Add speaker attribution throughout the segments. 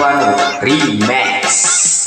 Speaker 1: Silvano Remix.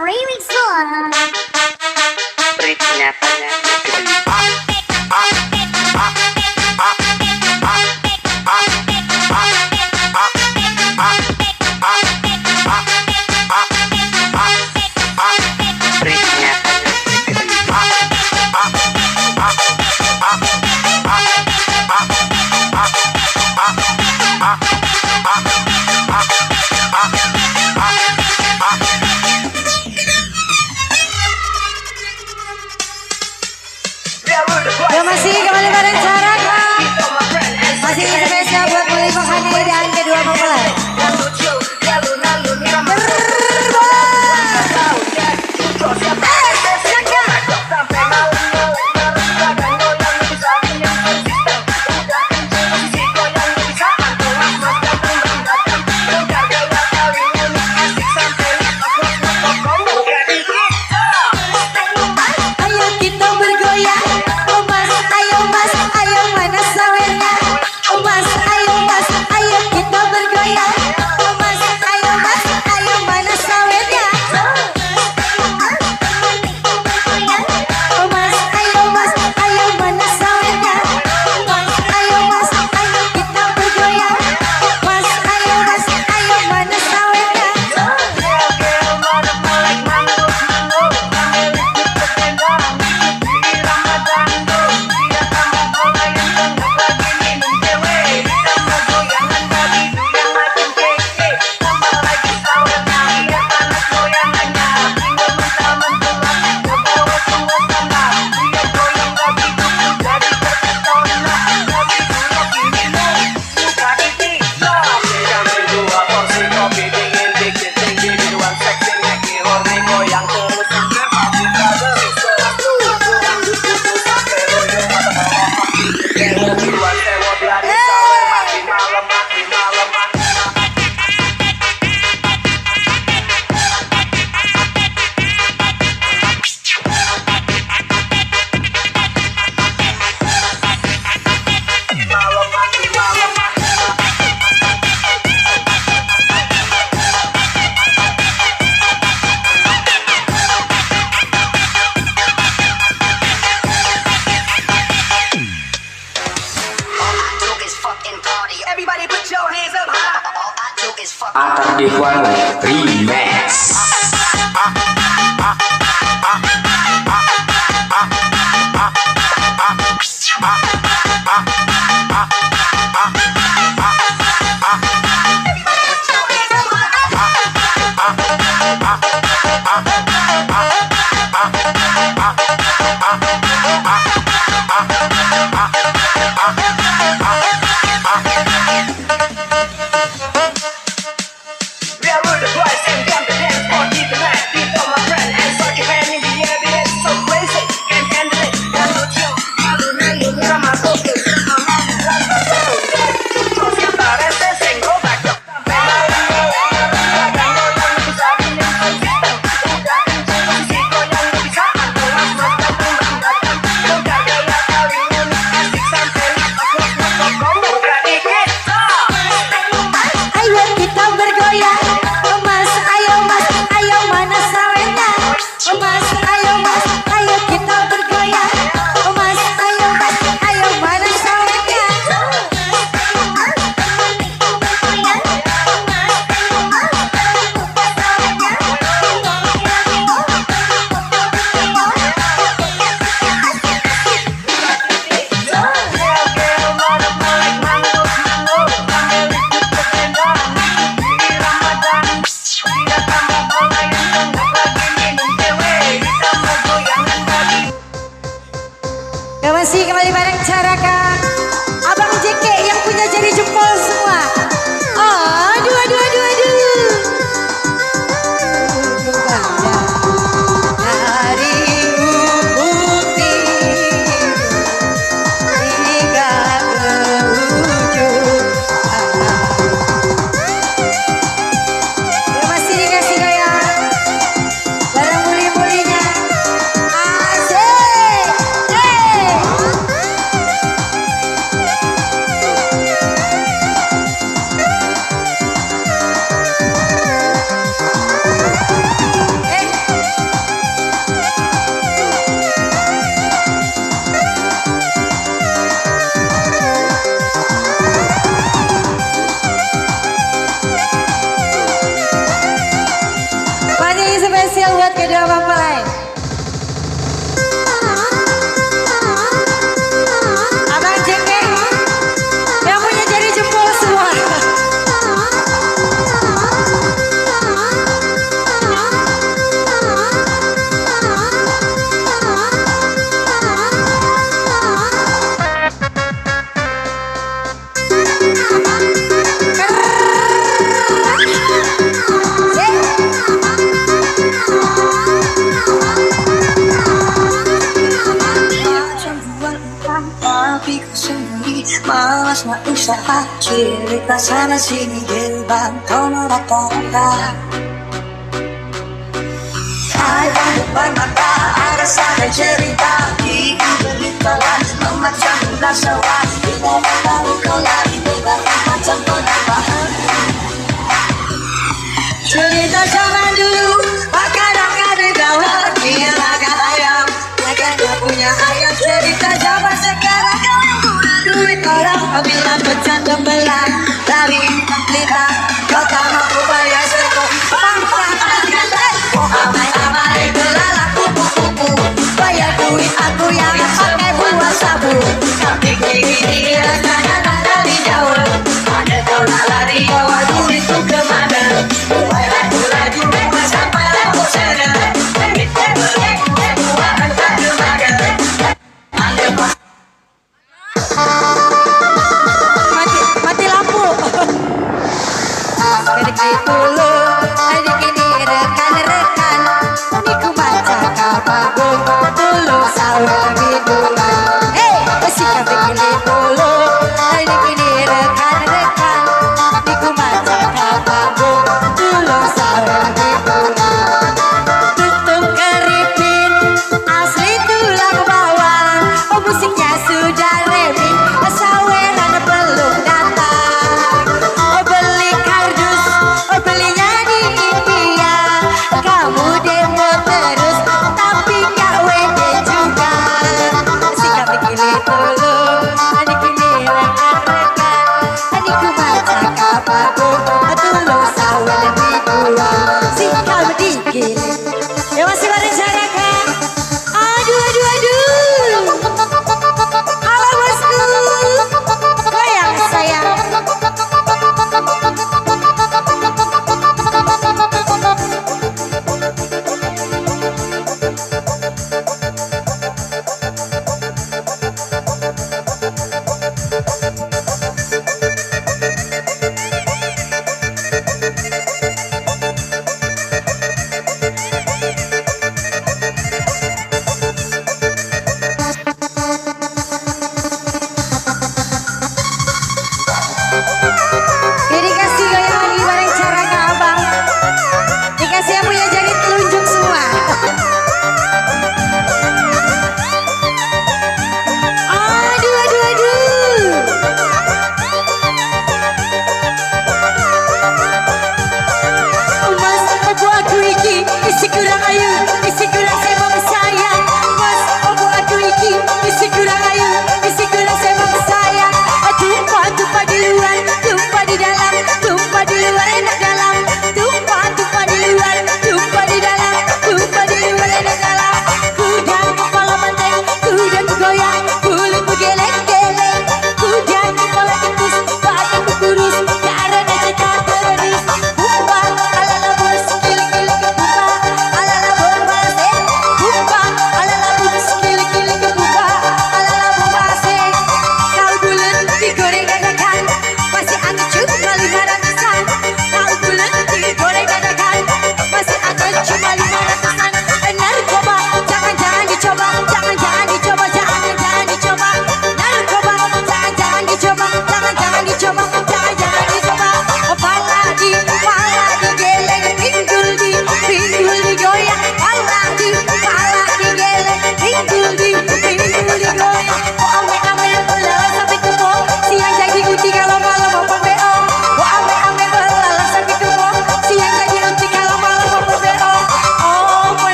Speaker 2: Remix lah.
Speaker 3: Beritnya
Speaker 2: spesial buat kedua mempelai. Abang Jengke yang punya jari jempol semua.
Speaker 4: Tapi ku sendiri malas nak usaha. Cerita sana sini gerbang kau merata-rata. Ada depan mata, ada sana cerita. Ingin beritahuan memacam ular sawah. Bila tahu kau lari berbagai macam penambahan. Cerita zaman dulu, kadang-kadang dibawa dia agak ayam. Mereka tak punya ayam. Cerita zaman sekarang kau yang guna duit orang. Apabila bercanda belah dari lita, kau tak mampu bayar seko. Pangkat oh amai-amai belalah kupu-kupu. Bayar duit aku yang pakai buah sabu. Tapi gini rasanya tak dari jauh. Ada kau nak lari bawa duitku kemana? Laju memang sampai lampu sana. Kita boleh buat entah kemana. Ada pas
Speaker 2: Mati lampu. Adik dulu, adik ini rekan-rekan. Ini ku baca kabar dulu sahur mingguan. Hey, sikap begini dulu, adik ini rekan-rekan. Ini ku baca kabar dulu sahur mingguan. Tutup keripin, asli tulang bawang. Oh musiknya sudah remix, saweran belum datang. Oh beli kardus, oh belinya di India. Kamu demo terus, tapi gak wede juga. Sikap begini dulu, adik ini rekan-rekan. Adikku baca kabar dulu sahur mingguan. Sikap dikit, ya masih berencanakan. Aduh, aduh, aduh. Halo bosku, goyang sayang. Dikasih goyang lagi bareng cara ke abang. Dikasih yang punya jari telunjuk semua. Aduh, aduh, aduh. Mas, aku iki isi kurang ayu, isi kurang